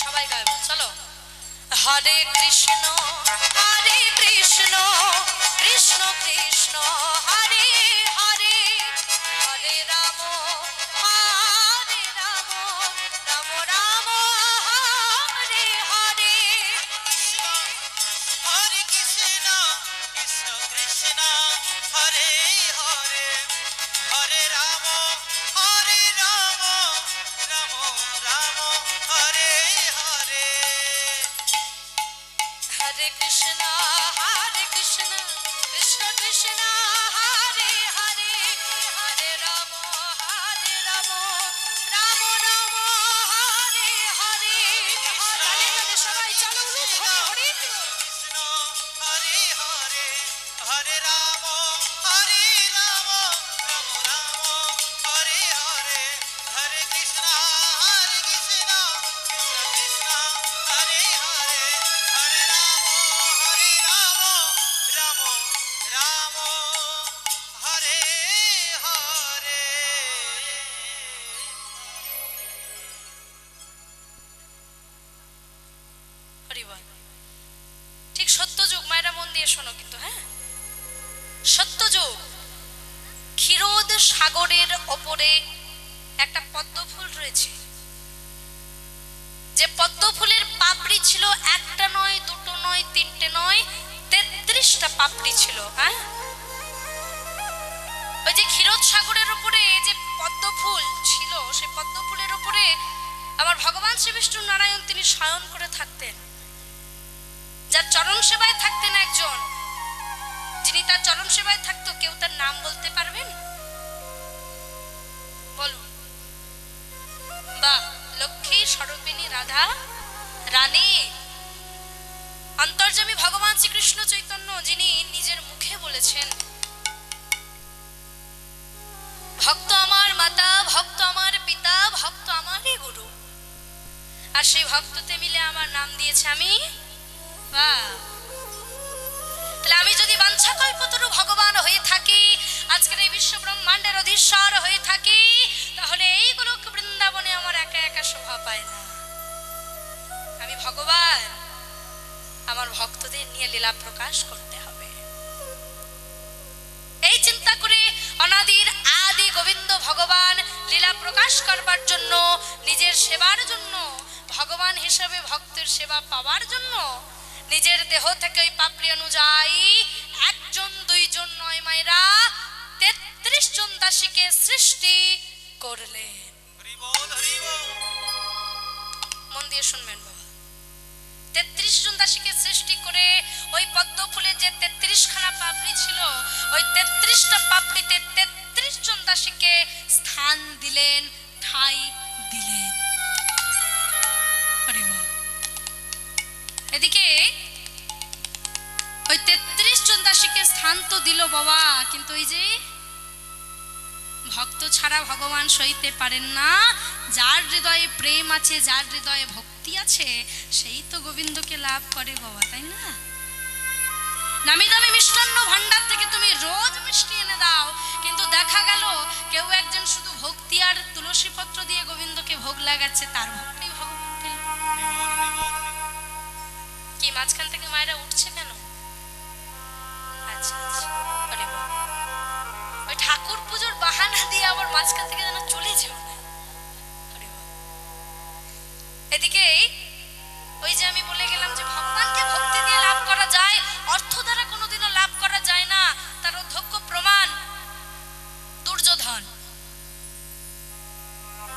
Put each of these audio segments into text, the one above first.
সবাই গাইব, চলো। হরে কৃষ্ণ কৃষ্ণ কৃষ্ণ হরে হরে, হরে রাম রাম রাম হরে হরে। হরে কৃষ্ণ কৃষ্ণ কৃষ্ণ হরে হরে, হরে রাম রাম রাম হরে হরে। হরে কৃষ্ণ কৃষ্ণ কৃষ্ণ হরে হরে, হরে রাম রাম রাম হরে হরে। সবাই চলো, হরে কৃষ্ণ হরে হরে, হরে রাম রাম রাম হরে হরে, হরে কৃষ্ণ কৃষ্ণ কৃষ্ণ হরে হরে, হরে রাম রাম রাম হরে হরে। হরিবল। ঠিক সত্যযুগ, মায়েরা মন দিয়ে শোনো কিন্তু, হ্যাঁ, সত্যযুগ। ক্ষীরোদ সাগরের ওপরে একটা পদ্ম ফুল রয়েছে, যে পদ্ম ফুলের পাপড়ি ছিল একটা নয়, দুটো নয়, তিনটে নয়, 33টা পাপড়ি ছিল। হ্যাঁ, ওই যে ক্ষীরোদ সাগরের উপরে যে পদ্ম ফুল ছিল, সেই পদ্ম ফুলের উপরে আমার ভগবান শ্রী বিষ্ণু নারায়ণ তিনি শয়ন করে থাকতেন। যার চরণ সেবায় থাকতেন একজন, যিনি তার চরণ সেবায় থাকতো, কেউ তার নাম বলতে পারবেন? বলুন। বা লক্ষ্মী স্বরূপিণী রাধা রানী, অন্তর্যামী ভগবান শ্রীকৃষ্ণ চৈতন্য, যিনি নিজের মুখে বলেছেন, ভক্ত আমার মাতা, ভক্ত আমার পিতা, ভক্ত আমারই গুরু। আর সেই ভক্ততে মিলে আমার নাম দিয়েছে আমি। তাহলে আমি যদি বাঞ্ছাকল্পতরু ভগবান হয়ে থাকি, আজকের এই বিশ্ব ব্রহ্মাণ্ডের অধীশ্বর হয়ে থাকি, তাহলে এই গোলক বৃন্দাবনে আমার একা একা শোভা পায় না। আমি ভগবান, আমার ভক্তদের নিয়ে লীলা প্রকাশ করতে হবে। এই চিন্তা করে অনাদির আদি গোবিন্দ ভগবান লীলা প্রকাশ করবার জন্য, নিজের সেবার জন্য, ভগবান হিসেবে ভক্তের সেবা পাওয়ার জন্য নিজের দেহ থেকে ওই পাপড়ি অনুযায়ী একজন দুইজন নয় মায়েরা 33 জন দাসীকে সৃষ্টি করলেন। মন দিয়ে শুনবেন বাবা। 33 জন দাসীকে সৃষ্টি করে ওই পদ্ম ফুলের যে 33 খানা পাপড়ি ছিল, ওই 33টা পাপড়িতে 33 জন দাসীকে স্থান দিলেন, ঠাঁই দিলেন। এদিকে ওই 33 জন দাসীকে স্থান তো দিল বাবা, কিন্তু ওই যে ভক্ত ছাড়া ভগবান সইতে পারেন না। যার হৃদয়ে প্রেম আছে, যার হৃদয়ে ভক্তি আছে, সেই তো গোবিন্দকে লাভ করে বাবা, তাই না? নামি দামি মিষ্টান্ন ভান্ডার থেকে তুমি রোজ মিষ্টি এনে দাও, কিন্তু দেখা গেল কেউ একজন শুধু ভক্তি আর তুলসী পত্র দিয়ে গোবিন্দকে ভোগ লাগাচ্ছে, তার ভক্তি ভগবান পেল। কি মাঝখান থেকে মায়েরা উঠছে কেন? আচ্ছা আচ্ছা, ওই ঠাকুর পুজোর বাহানা দিয়ে আবার মাঝখান থেকে যেন চলে যাও না। এদিকে ওই যে আমি বলে গেলাম যে ভগবানকে ভক্তি দিয়ে লাভ করা যায়, অর্থ দ্বারা কোনোদিনও লাভ করা যায় না। তার অধ্যক্ষ প্রমাণ দুর্যোধন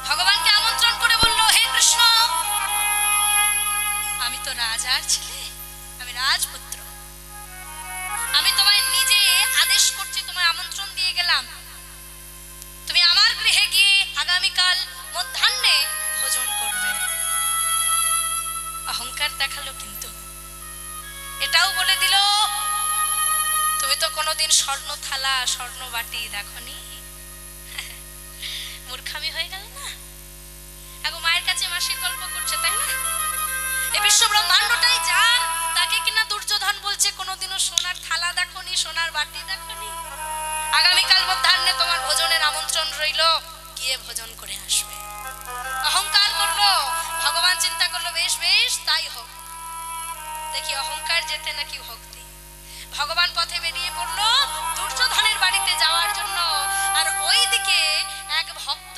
ভগবানকে আমন্ত্রণ করে বলল, হে কৃষ্ণ, আমি তো রাজার ছেলে, আমি রাজপুত্র, আমি তোমায় নিজে আদেশ করছি, তোমায় আমন্ত্রণ দিয়ে গেলাম, তুমি আমার গৃহে গিয়ে আগামীকাল মধ্যাহ্নে ভোজন করবে। অহংকার দেখালো, কিন্তু এটাও বলে দিল, তুমি তো কোনোদিন স্বর্ণ থালা স্বর্ণ বাটি দেখনি। মূর্খামি হয়ে গেল না? এখন মায়ের কাছে মাসির গল্প করছে, তাই না? এই বিশ্ব ব্রহ্মাণ্ডটাই যার, তাকে কিনা দুর্যোধন বলছে কোনোদিনও সোনার থালা দেখনি, সোনার বাটি দেখনি। আগামীকাল মধ্যাহ্নে তোমার ভোজনের আমন্ত্রণ রইল, গিয়ে ভোজন করে আসবে। অহংকার করলো। ভগবান চিন্তা করলো, বেশ বেশ তাই হোক, দেখি অহংকার যেতে নাকি ভক্তি। ভগবান পথে বেরিয়ে পড়লো দুর্যোধনের বাড়িতে যাওয়ার জন্য। আর ওইদিকে এক ভক্ত,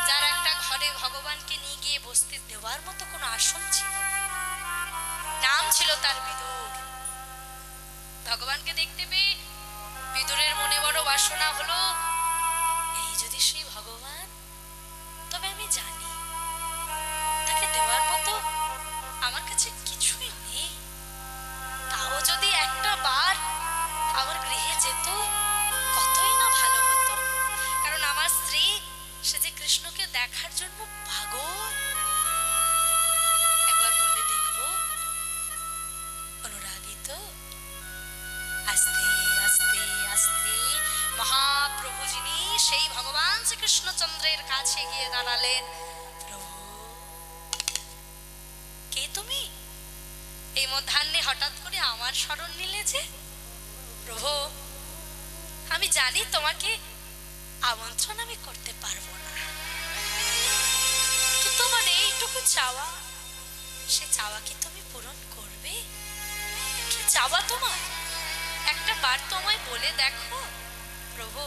যার একটা ঘরে ভগবানকে নিয়ে গিয়ে বসতে দেওয়ার মতো কোনো আসন ছিল, নাম ছিল তার বিদুর। ভগবানকে দেখতে পেয়ে বিদুরের মনে বড় বাসনা হলো, এই যদি সেই ভগবান, তবে আমি জানি তাকে দেওয়ার মতো আমার কাছে কিছুই নেই, তাও যদি একটা বার আমার গৃহে যেত কতই না ভালো হতো। কারণ আমার স্ত্রী, সে যে কৃষ্ণকে দেখার জন্য পাগল। একবার বলে দেখবো, অনুরাগিত। আস্তে আস্তে আস্তে মহাপ্রভু যিনি, সেই ভগবান শ্রীকৃষ্ণচন্দ্রের কাছে গিয়ে দাঁড়ালেন। প্রভু, কে তুমি? এই মধ্যাহ্নে হঠাৎ করে আমার স্মরণ নিলে যে? প্রভু, আমি জানি তোমাকে আমন্ত্রণ আমি করতে পারবো না, কিন্তু আমার এইটুকু চাওয়া, সে চাওয়া কি তুমি পূরণ করবে? কি চাওয়া তোমার? একটা বার তোমায় বলে দেখো। প্রভু,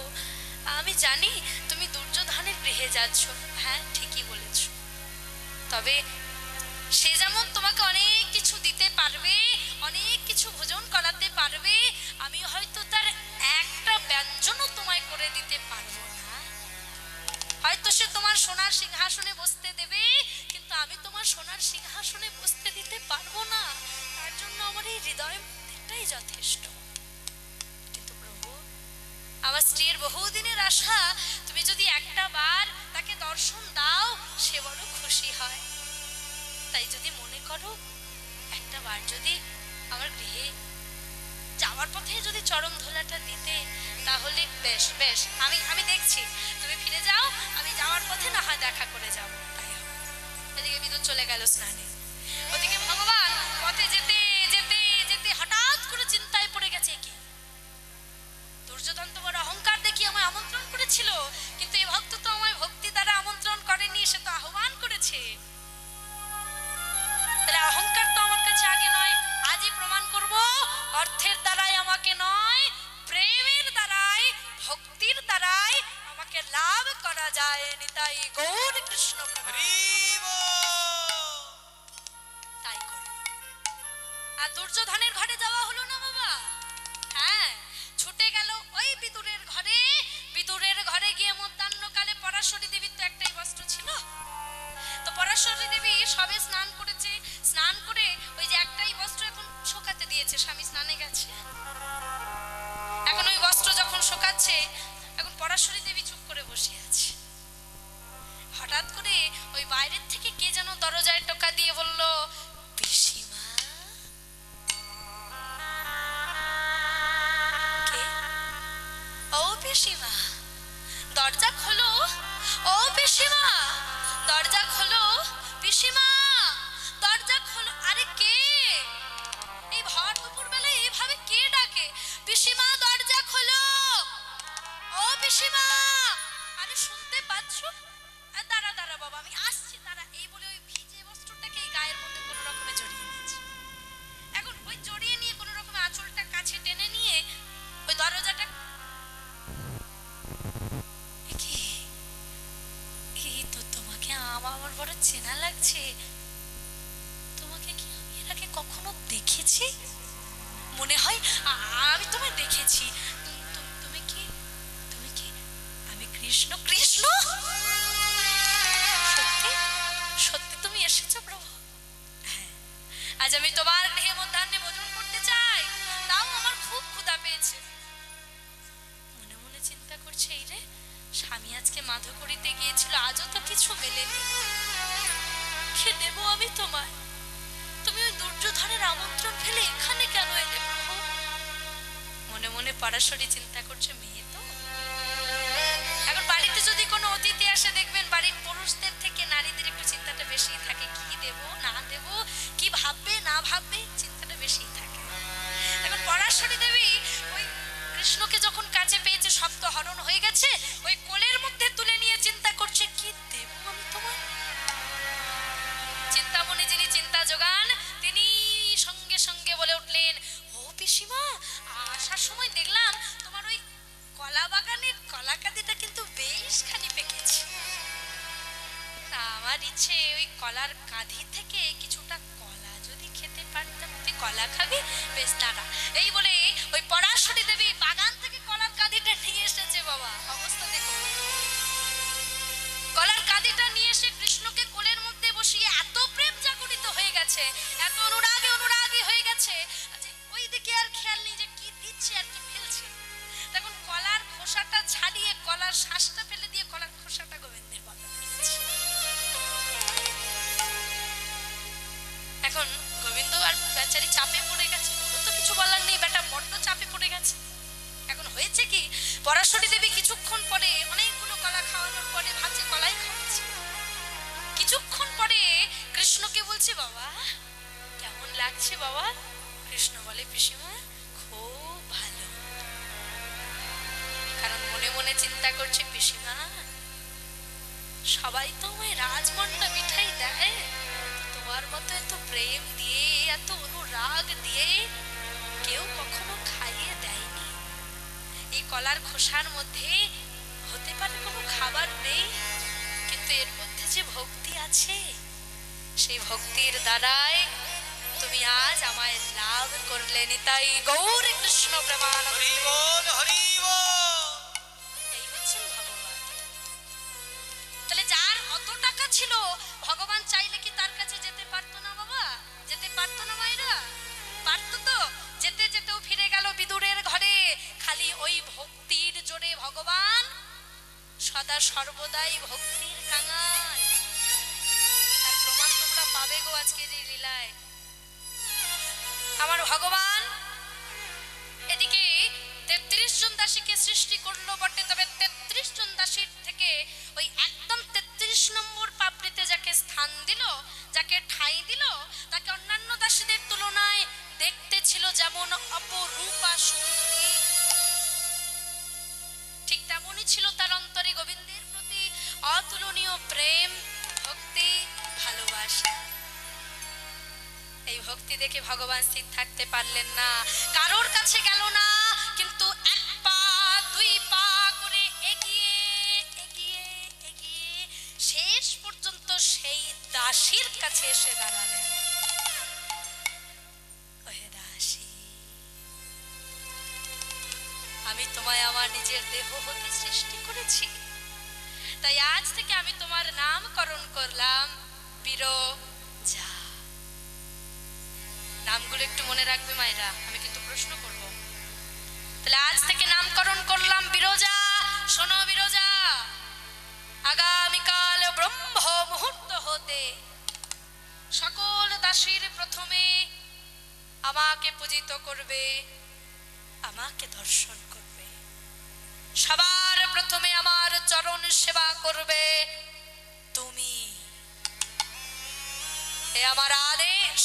আমি জানি তুমি দুর্যোধনের গৃহে যাচ্ছ, হ্যাঁ ঠিকই বলেছ, তবে সে যেমন তোমাকে অনেক কিছু দিতে পারবে, অনেক কিছু ভোজন করাতে পারবে, আমি হয়তো তার একটা ব্যঞ্জনও তোমায় করে দিতে পারবো না। হয়তো সে তোমার সোনার সিংহাসনে বসতে দেবে, কিন্তু আমি তোমার সোনার সিংহাসনে বসতে দিতে পারবো না। তার জন্য আমার এই হৃদয় মন্দিরটাই যথেষ্ট। কিন্তু প্রভু, আমার স্ত্রীর বহুদিনের আশা, তুমি যদি একটা বার তাকে দর্শন দাও, সে বড় খুশি হয়। তাই যদি মনে করো একটা বার যদি আমার গৃহে যাওয়ার পথে যদি চরম ধুলাটা দিতে, তাহলে বেশ বেশ, আমি দেখছি, তুমি ফিরে যাও, আমি যাওয়ার পথে না হয় দেখা করে যাব। তাই হবে। এদিকে বিদুর চলে গেল স্নানে। ওদিকে ভগবান পথে যেতে যেতে যেতে হঠাৎ করে চিন্তায় পড়ে গেছে, কি দুর্যোধন তো বড় অহংকার দেখিয়ে আমায় আমন্ত্রণ করেছিল, কিন্তু এই ভক্ত তো আমায় ভক্তি দ্বারা আমন্ত্রণ করেনি, সে তো আহ্বান করেছে। তাহলে অহংকার তো আমার কাছে আগে নয়, আজই প্রমাণ করব, অর্থের দ্বারাই আমাকে নয়, প্রেমের দ্বারাই, ভক্তির দ্বারাই আমাকে লাভ করা যায়। নিতাই গৌর কৃষ্ণ তাই করব। আর দুর্যোধনের ঘরে যাওয়া হলো না বাবা, হ্যাঁ ছুটে গেল ওই বিদুরের ঘরে। বিদুরের ঘরে গিয়ে মধ্যাহ্নকালে পরাশরী দেবীর তো একটাই বস্ত্র ছিল, তো পরাশরী দেবী সবে স্নান করেছে, স্নান করে ওই যে একটাই বস্ত্র এখন শোকাতে দিয়েছে, স্বামী স্নানে গেছে, এখন ওই বস্ত্র যখন শোকাচ্ছে, এখন পরাশরী দেবী চুপ করে বসে আছে। হঠাৎ করে ওই বাইরের থেকে কে যেন দরজায় টোকা দিয়ে বলল, পিসিমা। কে? ও পিসিমা, দরজা খোলো, ও পিসিমা, দরজা খোলো, পিসিমা দরজা খোলো। আরে কে এই ভর দুপুর বেলায় এইভাবে কে ডাকে? পিসিমা দরজা খোলো, ও পিসিমা। আরে শুনতে পাচ্ছ? দাঁড়া দাঁড়া বাবা, আমি আসছি, দাঁড়া। এই বলে ওই ভিজে বস্ত্রটাকে এই গায়ের মধ্যে কোনো রকমে জড়িয়ে নিয়েছে। এখন ওই জড়িয়ে নিয়ে কোনো রকমে আঁচলটা কাছে টেনে নিয়ে ওই দরজাটা, আমার বড় চেনা লাগছে, তোমাকে কি আমি এর আগে কখনো দেখেছি? মনে হয় আমি তোমায় দেখেছি। তুমি কি আমি কৃষ্ণ? কৃষ্ণ? সত্যি সত্যি তুমি এসেছো প্রভু? হ্যাঁ, আজ আমি তোমার গৃহে মধ্যাহ্নে ভোজন করতে চাই, তাও আমার খুব ক্ষুধা পেয়েছে। মনে মনে চিন্তা করছে, এই রে স্বামী আজকে মাধু করিতে গিয়েছিল, আজও তো কিছু মেলেনি, কি দেবো আমি তোমায়? তুমি ওই দুর্যোধনের আমন্ত্রণ ফেলে এখানে কেন এলে প্রভু? মনে মনে পরাশরী চিন্তা করছে, মেয়ে তো, এখন বাড়িতে যদি কোনো অতিথি আসে দেখবেন বাড়ির পুরুষদের থেকে নারীদের একটু চিন্তাটা বেশি থাকে, কি দেব না দেব, কি ভাববে না ভাববে, চিন্তাটা বেশি থাকে। এখন পরাশরী দেবী ওই কৃষ্ণকে যখন কাছে পেয়েছে, শব্দ হরণ হয়ে গেছে, ওই কোলের মধ্যে তুলে নিয়ে চিন্তা করছে, কি দেব আমি তোমায়? চিন্তা মনে যে পিসিমা, আসার সময় দেখলাম তোমার ওই কলা বাগানের কলা কাঁদিটা কিন্তু বেশ খানি পেকেছে। তা আমার ইচ্ছে ওই কলার কাঁধি থেকে কিছুটা কলা যদি খেতে পারতাম। তুই কলা খাবি? বেশ দাঁড়া। এই বলে ওই পরাশরী দেবী বাগান থেকে কলার কাঁধিটা নিয়ে এসেছে বাবা। অবস্থা দেখো, কলার কাঁধিটা নিয়ে এসে কৃষ্ণকে কোলের মধ্যে বসিয়ে এত প্রেম জাগরিত হয়ে গেছে, এত অনুরাগী হয়ে গেছে, ওই দিকে আর খেয়াল নেই যে কি দিচ্ছে আর কি ফেলছে। তখন কলার খোসাটা ছাড়িয়ে কলার শ্বাসটা ফেলে দিয়ে কলার খোসাটা গোবিন্দের বদলে দিয়েছে। এখন গোবিন্দ আর বেচারি চাপে পড়ে গেছে, তো কিছু বলার নেই, বেটা বড্ড চাপে পড়ে গেছে। এখন হয়েছে কি, পরাশরী দেবী কিছুক্ষণ পরে অনেকগুলো কলা খাওয়ানোর পরে ভাবছে কলাই খাওয়াচ্ছে। কিছুক্ষণ পরে কৃষ্ণকে বলছে, বাবা কেমন লাগছে বাবা? কৃষ্ণ বলে, পিসিমা খুব ভালো। কারণ মনে মনে চিন্তা করছে, পিসিমা সবাই তো আমায় রাজমন্ডা মিঠাই দেয়, তোমার মতো এত প্রেম দিয়ে এত অনুরাগ দিয়ে কেউ কখনো খাইয়ে দেয়নি। এই কলার খোসার মধ্যে হতে পারে কোনো খাবার নেই, কিন্তু এর মধ্যে যে ভক্তি আছে, সেই ভক্তির দ্বারাই তুমি আজ আমায় লাভ করলে। নিতাই গৌর কৃষ্ণ প্রেমানন্দ। হরি বল, হরি বল। এই হচ্ছেন ভগবান। তাহলে যার অত টাকা ছিল, ভগবান চাইলে কি তার কাছে যেতে পারতো না বাবা? যেতে পারতো না মায়েরা? পারতো তো। যেতে যেতেও ফিরে গেল বিদুরের ঘরে। খালি ওই ভক্তির জোরে ভগবান সদা সর্বদাই ভক্তির কাঙাল। তার প্রমাণ তোমরা পাবে গো আজকের এই লীলায়। আমার ভগবান এদিকে ৩৩ জন দাসীকে সৃষ্টি করলো বটে, তবে ৩৩ জন দাসীর থেকে ওই একদম ৩৩ নম্বর পাপড়িতে যাকে স্থান দিল, যাকে ঠাঁই দিল, তাকে অন্যান্য দাসীদের তুলনায় দেখতে ছিল যেমন অপরূপা সুন্দরী, ঠিক তেমনই ছিল তার অন্তরে গোবিন্দের প্রতি অতুলনীয় প্রেম, ভক্তি, ভালোবাসা। এই ভক্তি দেখে ভগবান স্থির থাকতে পারলেন না, কারোর কাছে গেল না, কিন্তু এক পা দুই পা করে এগিয়ে এগিয়ে এগিয়ে শেষ পর্যন্ত সেই দাসীর কাছে এসে দাঁড়ালেন। ওহে দাসী, আমি তোমায় আমার নিজের দেহ হতে সৃষ্টি করেছি, তাই আজ থেকে আমি তোমার নামকরণ করলাম বিরজা। নামগুলো একটু মনে রাখবে মায়েরা, আমি কিন্তু প্রশ্ন করব। তাহলে আজ থেকে নামকরণ করলাম বিরজা। শোনো বিরজা, আগামীকাল ব্রহ্ম মুহূর্ত হতে সকল দাসীর প্রথমে আমাকে পূজিত করবে, আমাকে দর্শন করবে, সবার প্রথমে আমার চরণ সেবা করবে তুমি। এ আমার আদেশ।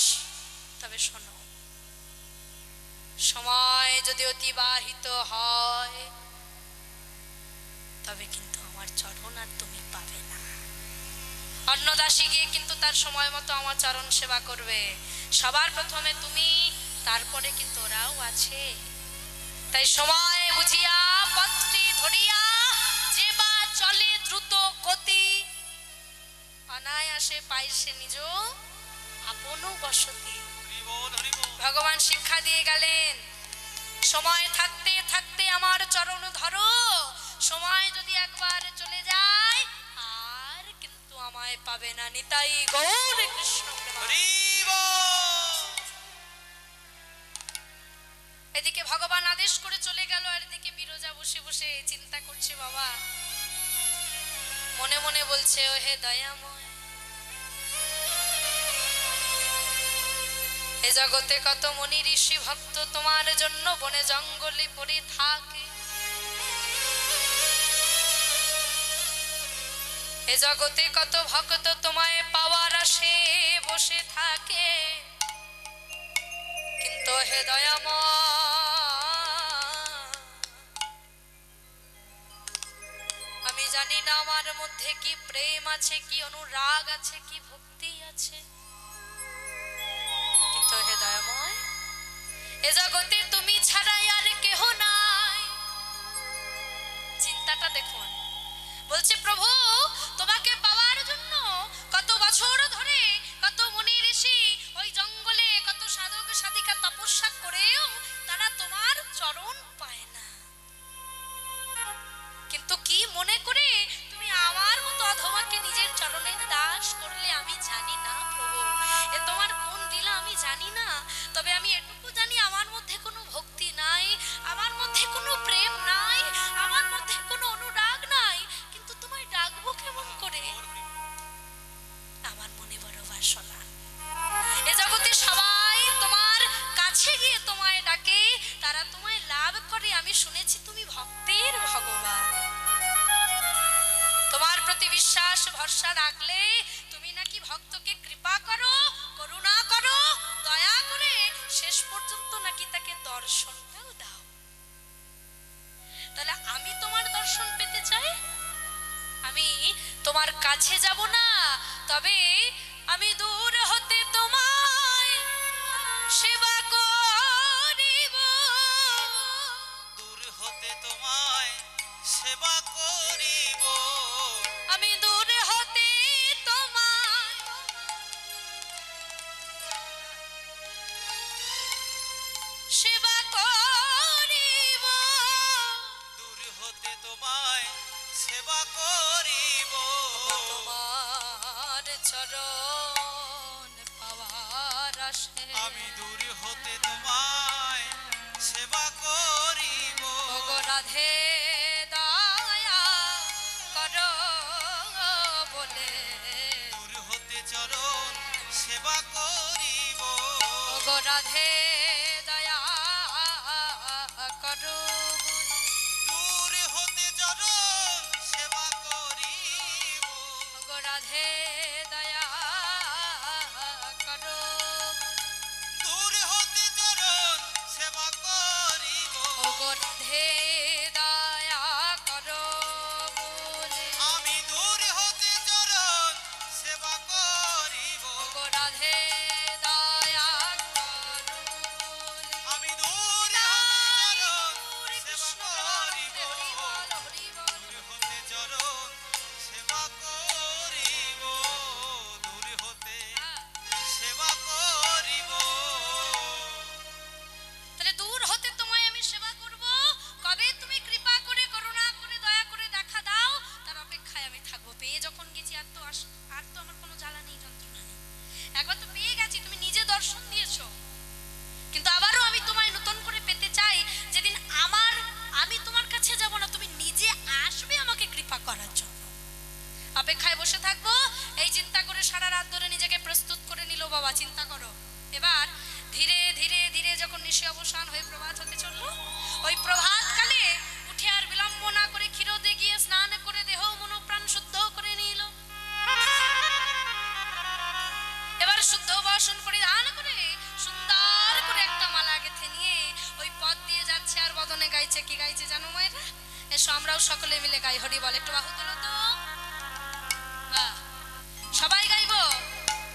তবে শোনো, সময় যদি অতিবাহিত হয় তবে কিন্তু আমার চরণ আর তুমি পাবে না। অন্য দাসী গিয়ে কিন্তু তার সময় মতো আমার চরণ সেবা করবে, সবার প্রথমে তুমি, তারপরে কিন্তু ওরাও আছে। তাই সময় বুঝিয়া পথটি ধরিয়া যে বা চলে দ্রুত গতি, অনায়াসে পায় সে নিজ আপন বসতি। ভগবান শিক্ষা দিয়ে গেলেন, সময় থাকতে থাকতে আমার চরণ ধরো, সময় যদি একবার চলে যায় আর কিন্তু আমায় পাবে না। নিতাই গৌর কৃষ্ণ প্রেমানন্দ। এদিকে ভগবান আদেশ করে চলে গেল, আর এদিকে বিরজা বসে বসে চিন্তা করছে। বাবা মনে মনে বলছে, ও হে দয়াময়, এ জগতে কত মুনি ঋষি ভক্ত তোমার জন্য বনে জঙ্গলে পড়ে থাকে, এ জগতে কত ভক্ত তোমায় পাওয়ার আসে বসে থাকে, কিন্তু হে দয়াময়, আমি জানি না আমার মধ্যে কি প্রেম আছে, কি অনুরাগ আছে, কি ভক্তি আছে, কিন্তু হে দয়াময়, এ জগতে তুমি দেখুন, বলছে প্রভু তোমাকে পাওয়ার জন্য কত বছর ধরে কত মুনি ঋষি ওই জঙ্গলে কত সাধক সাধিকা তপস্যা করেও তারা তোমার চরণ পায় না, কিন্তু কি মনে করে তুমি আমার মতো অধমাকে নিজের চরণে দাস করলে আমি জানি না প্রভু, এ তোমার কোন লীলা আমি জানি না, তবে আমি এটুকু জানি আমার মধ্যে কোনো ভক্তি নাই, আমার মধ্যে কোনো প্রেম নাই, আমার মধ্যে কোনো অনুরাগ নাই, কিন্তু তোমায় ডাকবো কেমন করে? আমার মনে বড় বাসনা, এ জগতে সবাই তোমার কাছে গিয়ে তোমায় ডাকে, তারা তোমায় লাভ করে, আমি শুনেছি তুমি ভক্তের ভগবান, তোমার প্রতি বিশ্বাস ভরসা রাখলে তুমি নাকি ভক্তকে কৃপা করো, করুণা করো, দয়া করে শেষ পর্যন্ত নাকি তাকে দর্শনটাও দাও। তাহলে আমি তোমার দর্শন পেতে চাই, আমি তোমার কাছে যাব না, তবে আমি দূর হতে তোমায় সেবা করিব, দূর হতে তোমায় সেবা করিব, আমি দূর হতে তোমায় সেবা করিব, দূর হতে তোমায় সেবা করিব, তোমার চরণ পাওয়ার আশে আমি দূর হতে তোমায় সেবা করিব, ওগো রাধে দয়া করো বলে, দূর হতে চরণ সেবা করিব, ওগো রাধে দয়া করো বলে, দূর হতে চরণ সেবা করিব, ওগো রাধে দয়া করো বলে, দূর হতে চরণ সেবা করিব, ওগো রাধে দয়া করো বলে, আমি দূর হতে চরণ সেবা করিব, ওগো রাধে দয়া করো বলে, আমি দূর হরে কৃষ্ণ হরি হরি বল হরি বল। দূর হতে চরণ সেবা করিব, দূর হতে সেবা করিব, তাহলে দূর হতে তোমায় আমি সেবা করব, কবে তুমি কৃপা করে করুণা করে দয়া করে দেখা দাও, তার অপেক্ষায় আমি থাকবো। পেয়ে যখন গেছি আর তো আমার কোনো জ্বালা নেই, যন্ত্রণা নেই, একবার তো পেয়ে গেছি, তুমি নিজে দর্শন দিয়েছো, কিন্তু আবারও আমি তোমায় নতুন করে পেতে চাই, যেদিন আমি তোমার কাছে যাব না, তুমি নিজে আসবে আমাকে কৃপা করার জন্য, অপেক্ষায় বসে থাকবো। এই চিন্তা করে সারা রাত ধরে নিজেকে প্রস্তুত করে নিল বাবা। চিন্তা করো, এবার ধীরে ধীরে ধীরে যখন নিশি অবসান হয়ে প্রভাত হতে চললো, ওই প্রভাত কালে উঠে আর বিলম্ব না করে ক্ষীরোদে গিয়ে স্নান করে দেহ মন প্রাণ শুদ্ধ করে নিল, এবার শুদ্ধ বাসন পরিধান করে সুন্দর করে একটা মালা গেঁথে নিয়ে ওই পথ দিয়ে যাচ্ছে, আর বদনে গাইছে, কি গাইছে জানো মায়েরা? এসো আমরাও সকলে মিলে গাই, হরি বল, একটু বাহু তোলো তো, বাহ, সবাই গাইবো।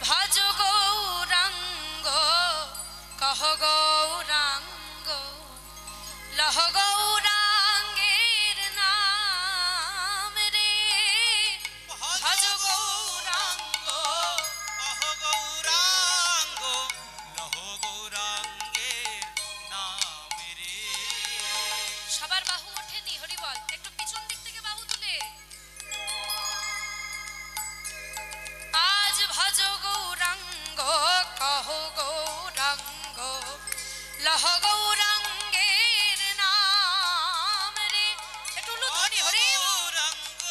ভজ গৌরাঙ্গ কহ গৌরাঙ্গ লহ গৌরাঙ্গের নাম রে, ভজ গৌরাঙ্গ কহ গৌরাঙ্গ লহ গৌরাঙ্গের নাম রে, সবার বাহু ওঠেনি, হরি বল, একটু পিছন দিক থেকে বাহু তুলে, আজ ভজ গৌরাঙ্গ কহ গৌরাঙ্গ লহ গৌরাঙ্গের নাম রে, একটু ধ্বনি, হরি গৌরাঙ্গ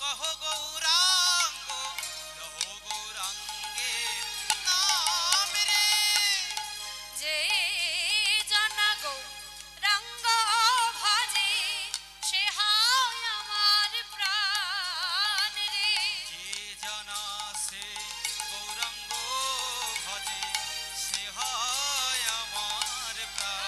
কহ গৌরাঙ্গ লহ গৌরাঙ্গের নাম রে, যে জানা গৌরাঙ্গ ভজে সে হয় আমার প্রাণ রে, যে জানা সে গৌরাঙ্গ ভজে সে হয় আমার প্রাণ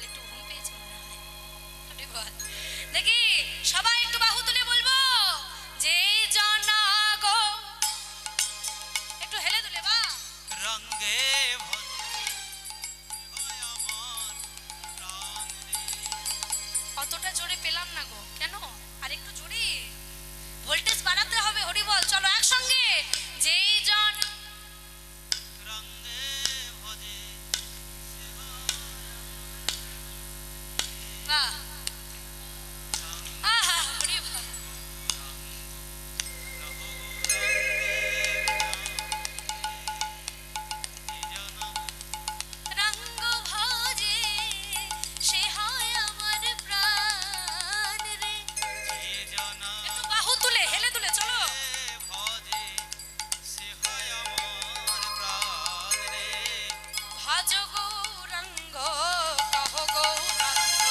বল, একটু ঘুম পেয়েছে মনে হয়। হরিবল। দেখি সবাই একটু বাহু তুলে বলবো, যেই জনা গো, একটু হেলে দুলে বা রঙ্গে ভজে হয় আমার প্রাণ রে। অতটা জোরে পেলাম না গো, কেন? আর একটু জোরে ভোল্টেজ বাড়াতে হবে। হরিবল, চলো একসঙ্গে, যেই জন রঙ্গে ভজে বাহ, আহা হরিবল। রঙ্গ ভজে সে হয় আমার প্রাণ রে। একটু বাহু তুলে হেলে দুলে চলো। ভজে সে হয় আমার প্রাণ রে। ভজ গৌরাঙ্গ কহ গৌরাঙ্গ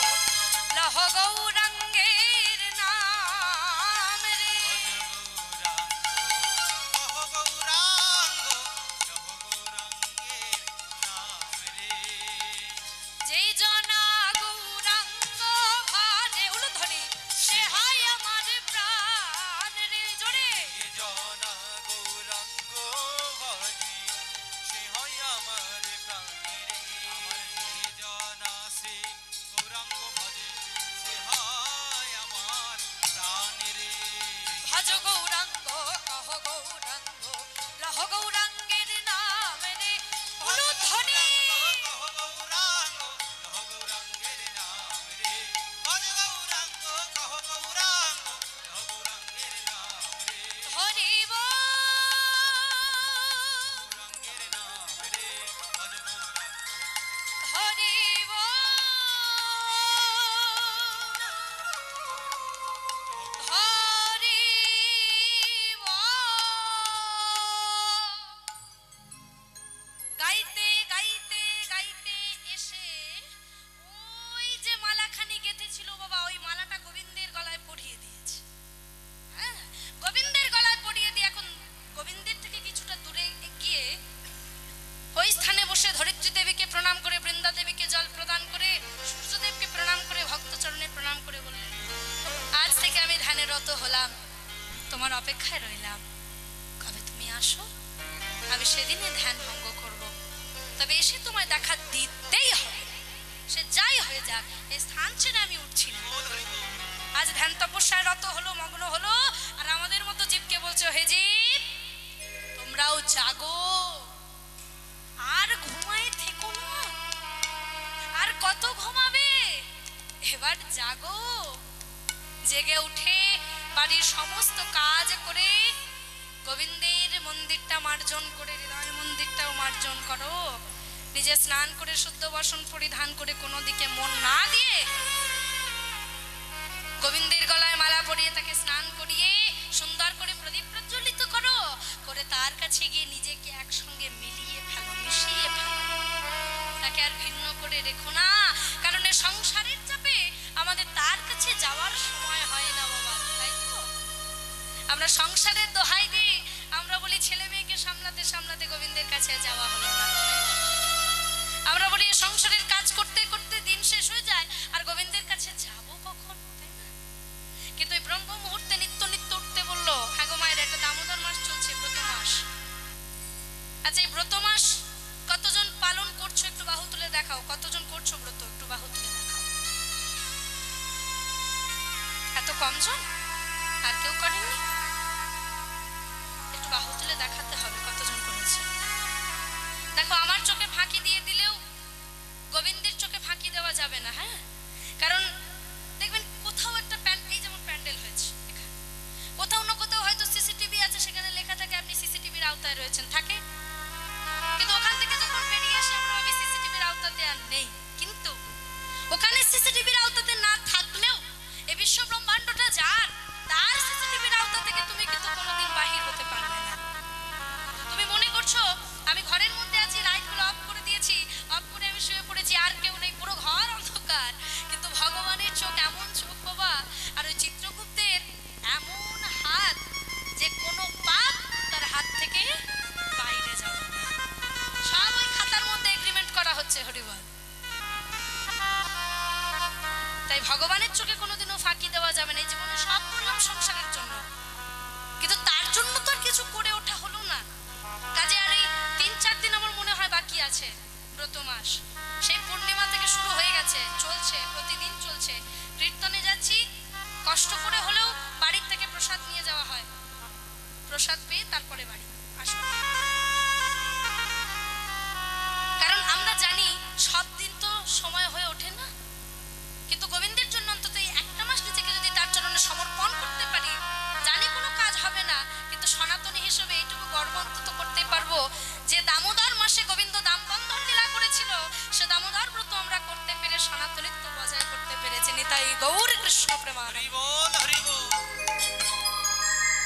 লহ গৌরাঙ্গের নাম রে। ভজ গৌরাঙ্গ কহ গৌরাঙ্গের নাম রে। যেই জনা গৌরাঙ্গ ভজে উলুধ্বনি সে হয় আমার প্রাণ রে। জোরে যে জনা গৌরাঙ্গ ভজে সে হয় আমার প্রাণ রে। আমার যে জনা সে গৌরাঙ্গ ভজে সে হয় আমার প্রাণ রে। ভজ গৌরাঙ্গ কহ গৌরাঙ্গ লহ গৌরাঙ্গের নাম রে। উলুধ্বনি কহ গৌরাঙ্গ কহ গৌরাঙ্গের নাম রে। ভজ গৌরাঙ্গ কহ গৌরাঙ্গ কহ গৌরাঙ্গের নাম রে। হরিব গৌরাঙ্গের নাম রে। ভজ গৌরাঙ্গ হরিব হরিব। গাইতে গাইতে গাইতে এসে ওই যে মালাখানি গেঁথেছিল বাবা, ওই মালাটা গোবিন্দের গলায় পরিয়ে দিয়েছে। হ্যাঁ, গোবিন্দের গলায় পরিয়ে দিয়ে এখন গোবিন্দের থেকে কিছুটা দূরে গিয়ে ওই স্থানে বসে ধরিত্রী দেবীকে প্রণাম করে, বৃন্দা দেবীকে জল প্রদান করে, সূর্যদেবকে প্রণাম করে, ভক্তচরণে প্রণাম করে বললেন, আজ থেকে আমি ধ্যানে রত হলাম, তোমার অপেক্ষায় রইলাম, কবে তুমি আসো, আমি সেদিনে ধ্যান ভঙ্গ করব, তবে এসে তোমায় দেখা দিতেই হবে, সে যাই হয়ে যাক, এই স্থান ছেড়ে আমি উঠছি না। আজ ধ্যান তপস্যায় রত হলো, মগ্ন হলো, আর আমাদের মতো জীবকে বলছো, হে জীব তোমরাও জাগো, আর ঘুমায় থেকো না, আর কত ঘুমাবে, এবার জাগো, জেগে উঠে বাড়ির সমস্ত কাজ করে গোবিন্দের মন্দিরটা মার্জন করে, হৃদয় মন্দিরটাও মার্জন করো, নিজে স্নান করে শুদ্ধ বসন পরিধান করে কোনো দিকে মন না দিয়ে গোবিন্দের গলায় মালা পরিয়ে তাকে স্নান করিয়ে সুন্দর করে প্রদীপ প্রজ্বলিত করো, করে তার কাছে গিয়ে নিজেকে একসঙ্গে মিলিয়ে ফেলো, মিশিয়ে ফেলো, তাকে আর ভিন্ন করে রেখো না, কারণ এই সংসারের চাপে আমাদের তার কাছে যাওয়ার সময় হয় না বাবা, তাই তো আমরা সংসারের দোহাই দিই, আমরা বলি ছেলে মেয়েকে সামলাতে সামলাতে গোবিন্দের কাছে যাওয়া হলো না, আমরা বলি সংসারের কাজ করতে করতে দিন শেষ হয়ে যায়, আর গোবিন্দের কাছে যাবো কখন, তাই না? কিন্তু এই ব্রহ্ম মুহূর্তে নিত্য নিত্য উঠতে বললো, হ্যাঁ গো মায়ের, একটা দামোদর মাস চলছে, ব্রত মাস। আচ্ছা, এই ব্রত মাস কতজন পালন করছো একটু বাহু তুলে দেখাও, কতজন করছো ব্রত, একটু বাহু তুলে দেখাও। এত কমজন, আর কেউ করেনি? একটু বাহু তুলে দেখাতে হবে কতজন করেছে। দেখো, আমার চোখে ফাঁকি দিয়ে দিলেও গোবিন্দের চোখে ফাঁকি দেওয়া যাবে না, হ্যাঁ, কারণ দেখবেন কোথাও একটা এই যেমন প্যান্ডেল হয়েছে, কোথাও না কোথাও হয়তো সিসিটিভি আছে, সেখানে লেখা থাকে আপনি সিসিটিভির আওতায় রয়েছেন, থাকে, কিন্তু ওখান থেকে যখন বেরিয়ে আসে আমরা ভাবি সিসিটিভির আওতাতে আর নেই, কিন্তু ওখানে সিসিটিভির আওতাতে না থাকলেও এই বিশ্ব ব্রহ্মাণ্ডটা যার, তার সিসিটিভির আওতা থেকে তুমি কিন্তু কোনোদিন বাহির হতে পারবে না। তুমি মনে করছো আমি ঘরের মধ্যে আছি, লাইটগুলো অফ করে দিয়েছি, অফ করে আমি শুয়ে পড়েছি, আর কেউ নেই, পুরো ঘর অন্ধকার, কিন্তু ভগবানের চোখ এমন চোখ বাবা, আর ওই চিত্রগুপ্তের এমন হাত যে কোনো পাপ তার হাত থেকে বাইরে যাবে না, সব ওই খাতার মধ্যে এগ্রিমেন্ট করা হচ্ছে। হরিবল। তাই ভগবানের চোখে কোনোদিনও ফাঁকি দেওয়া যাবে না। এই জীবনে সব করলাম সংসারের জন্য, কিন্তু তার জন্য তো আর কিছু করে ওঠা হলো না। কাজে আর এই 3-4 দিন আমার মনে হয় বাকি আছে ব্রত মাস। সেই পূর্ণিমা থেকে শুরু হয়ে গেছে, চলছে, প্রতিদিন চলছে। কীর্তনে যাচ্ছি, কষ্ট করে হলেও বাড়ির থেকে প্রসাদ নিয়ে যাওয়া হয়, প্রসাদ পেয়ে তারপরে বাড়ি আসবো। কারণ আমরা জানি সব দিন তো সময় হয়ে ওঠে না, কিন্তু গোবিন্দের জন্য অন্তত এই একটা মাস নিজেকে যদি তার চরণে সমর্পণ করতে পারি, জানি কোনো কাজ হবে না, কিন্তু সনাতনী হিসেবে এইটুকু গর্ব অন্তত করতে পারবো যে দামোদর মাসে গোবিন্দ দামবন্ধন লীলা করেছিল, সে দামোদর ব্রত আমরা করতে পেরে সনাতনিত্ব বজায় করতে পেরেছি। নিতাই গৌর কৃষ্ণ প্রেমানন্দ। হরি বল হরি বল।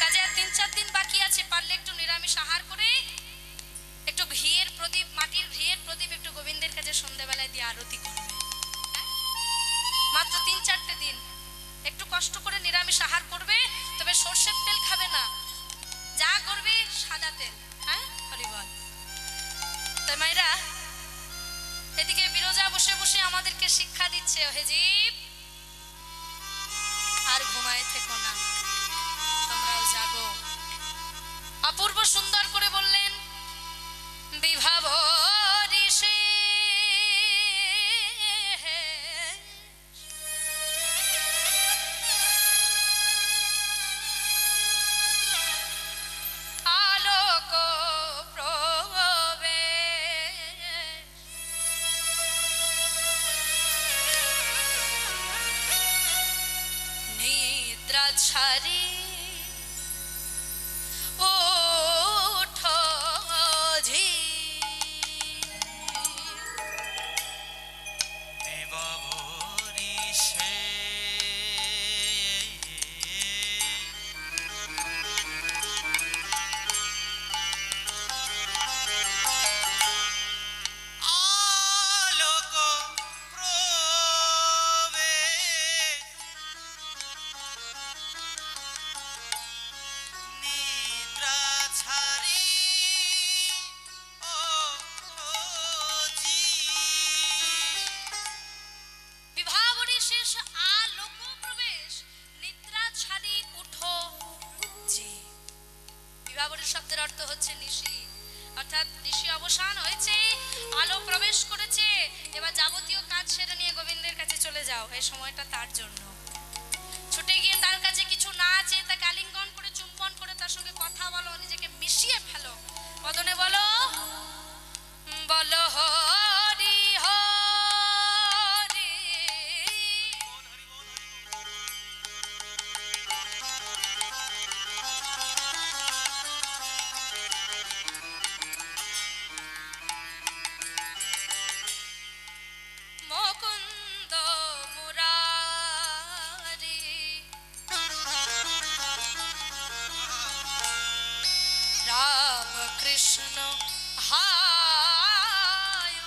কাজে আর 3-4 দিন বাকি আছে, পারলে একটু নিরামিষ আহার করে একটু ঘিয়ের প্রদীপ, মাটির ঘিয়ের প্রদীপ একটু গোবিন্দের কাছে সন্ধ্যাবেলায় দিয়ে আরতি করবে। মাত্র 3-4টে দিন একটু কষ্ট করে নিরামিষ আহার করবে, তবে সর্ষের তেল খাবে না, যা করবে সাদা তেল। হ্যাঁ, হরি বল। তাই মায়েরা, এদিকে বিরজা বসে বসে আমাদেরকে শিক্ষা দিচ্ছে, হে জীব আর ঘুমায় থেকো না, তোমরাও জাগো। অপূর্ব সুন্দর করে বললেন, বিভাব ঋষি আলোক প্রবেশ, নিদ্রা ছাড়ি ওঠো ঝি, বিবাবরিষে আলোক প্রবেশ, নিদ্রা ছাড়ি ওঠো বিভাবরী শেষ আলোক প্রবেশ, নিদ্রা ছাড়ি উঠো জি। বিভাবরী শব্দের অর্থ হচ্ছে নিশি, অর্থাৎ নিশি অবসান হয়েছে, আলো প্রবেশ করেছে, এবার যাবতীয় কাজ সেরে নিয়ে গোবিন্দের কাছে চলে যাও। এই সময়টা তার জন্য। ছুটে গিয়ে তার কাছে কিছু না চেয়ে তাকে আলিঙ্গন করে, চুম্বন করে, তার সঙ্গে কথা বলো, নিজেকে মিশিয়ে ফেলো, বদনে বলো, বলো হরি হরি। মুকুন্দ মুরারি রাম কৃষ্ণ হায়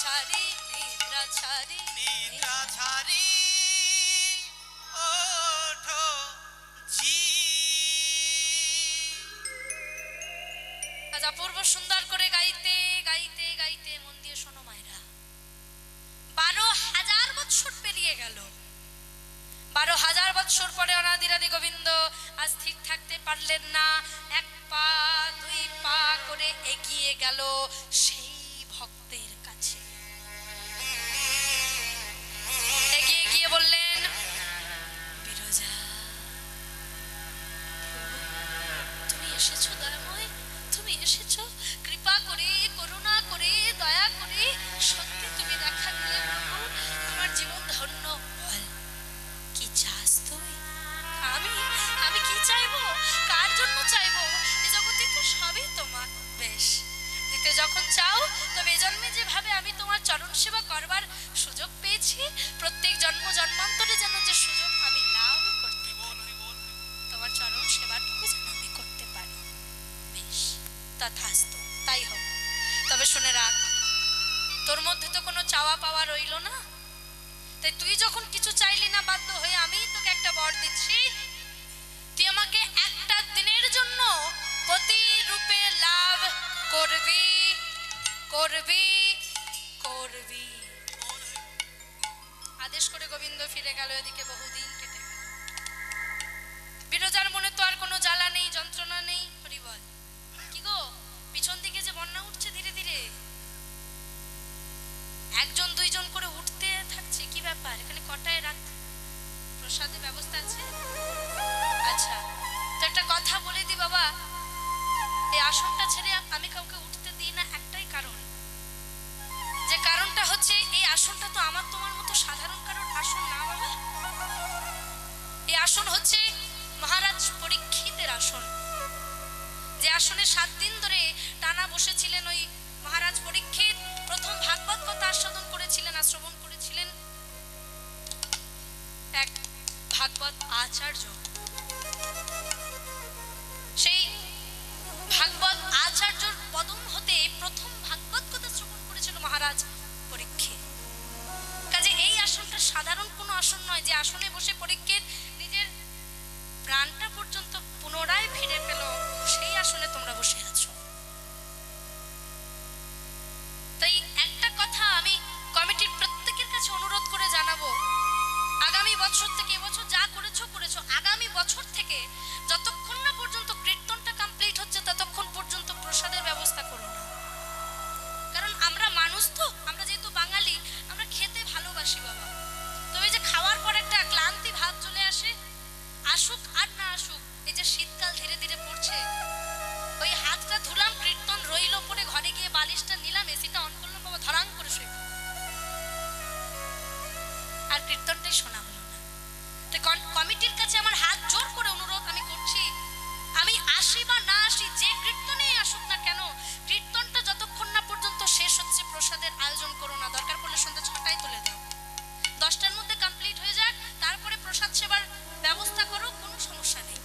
ছাড়ি নিদ্রা ছাড়ি নিদ্রা ছাড়ি ওঠো জি। আজ অপূর্ব সুন্দর করে গাইতে গাইতে গাইতে মন দিয়ে শোনো মায়েরা, 12,000 বৎসর পেরিয়ে গেল। 12,000 বৎসর পরে অনাদিরাদি গোবিন্দ আজ ঠিক থাকতে পারলেন না, এক পা দুই পা করে এগিয়ে গেল সেই ভক্তের কাছে। এগিয়ে গিয়ে বললেন, বিরজা তুমি এসেছো দয়াময়, তুমি এসেছো কৃপা করে করুণা করে দয়া করে, সত্যি তুমি দেখা দিলে প্রভু, আমার জীবন ধন্য। বল কি চাস তুই? আমি আমি কি চাইবো, কার জন্য চাইবো? এ জগতে তো সবই তোমার। বেশ, দিতে যখন চাও তবে এ জন্মে যেভাবে আমি তোমার চরণ সেবা করবার সুযোগ পেয়েছি, প্রত্যেক জন্ম জন্মান্তরে যেন যে সুযোগ আমি লাভ করতে পারি, তোমার চরণ সেবাটুকু যেন আমি করতে পারি। বেশ, তথাস্তু, তাই হোক। তবে শুনে রাখ, তোর মধ্যে তো কোনো চাওয়া পাওয়া রইল না, তাই তুই যখন কিছু চাইলি না বাধ্য হয়ে আমি তোকে একটা বর দিচ্ছি, তুই আমাকে একটা দিনের জন্য পতি রূপে লাভ করবি করবি করবি। আদেশ করে গোবিন্দ ফিরে গেল। এদিকে বহুদিন কেটে গেল। বিরজার মনে তো আর কোনো জ্বালা নেই, যন্ত্রণা নেই। হরি বল। কি গো, পিছন দিকে যে বন্যা উঠছে ধীরে ধীরে, একজন দুইজন করে উঠতে থাকছে, কি ব্যাপার? এখানে কটায় রাত প্রসাদের ব্যবস্থা আছে? আচ্ছা, তো একটা কথা বলে দি বাবা, এই আসনটা ছেড়ে আমি কাউকে উঠতে দিই না, একটাই কারণ, যে কারণটা হচ্ছে এই আসনটা তো আমার তোমার মতো সাধারণ কারোর আসন না বাবা। এই আসন হচ্ছে মহারাজ পরীক্ষিতের আসন, যে আসনে 7 দিন ধরে টানা বসেছিলেন ওই মহারাজ পরীক্ষিত। প্রথম ভাগবত কথা আস্বাদন করেছিলেন, শ্রবণ করেছিলেন এক ভাগবত আচার্য। সেই ভাগবত আচার্যর পদম হতে প্রথম ভাগবত কথা শ্রবণ করেছিল মহারাজ পরীক্ষিত। কাজে এই আসনটা সাধারণ কোনো আসন নয়, যে আসনে বসে পরীক্ষিত নিজের প্রাণটা পর্যন্ত পুনরায় ফিরে পেল, সেই আসনে তোমরা বসে আছো। তাই একটা কথা আমি কমিটির প্রত্যেকের কাছে অনুরোধ করে জানাবো, আগামী বছর থেকে, এবছর যা করেছো করেছো, আগামী বছর থেকে যতক্ষণ না পর্যন্ত কীর্তনটা কমপ্লিট হচ্ছে ততক্ষণ পর্যন্ত প্রসাদের ব্যবস্থা করো না। কারণ আমরা মানুষ তো, আমরা যেহেতু বাঙালি, আমরা খেতে ভালোবাসি বাবা। তবে যে খাওয়ার পর একটা ক্লান্তি ভাব চলে আসে, আসুক আর না আসুক, এই যে শীতকাল ধীরে ধীরে পড়ছে, ওই হাতটা ধুলাম, কীর্তন রইল পরে, ঘরে গিয়ে বালিশটা নিলাম, এসিটা অন করলাম বাবা, ধরাং করে শুয়ে আর কীর্তনটাই শোনা হলো না। তো কমিটির কাছে আমার হাত জোর করে অনুরোধ আমি করছি, আমি আসি বা না আসি, যে কীর্তনেই আসুক না কেন, কীর্তনটা যতক্ষণ না পর্যন্ত শেষ হচ্ছে প্রসাদের আয়োজন করো না। দরকার পড়লে সন্ধ্যা 6টায় তুলে দাও, 10টার মধ্যে কমপ্লিট হয়ে যাক, তারপরে প্রসাদ সেবার ব্যবস্থা করো, কোনো সমস্যা নেই।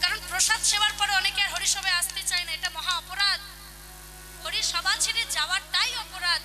কারণ প্রসাদ সেবার পরে অনেকে আর হরিসভায় আসতে চায় না, এটা মহা অপরাধ। হরিসভা ছেড়ে যাওয়াটাই অপরাধ।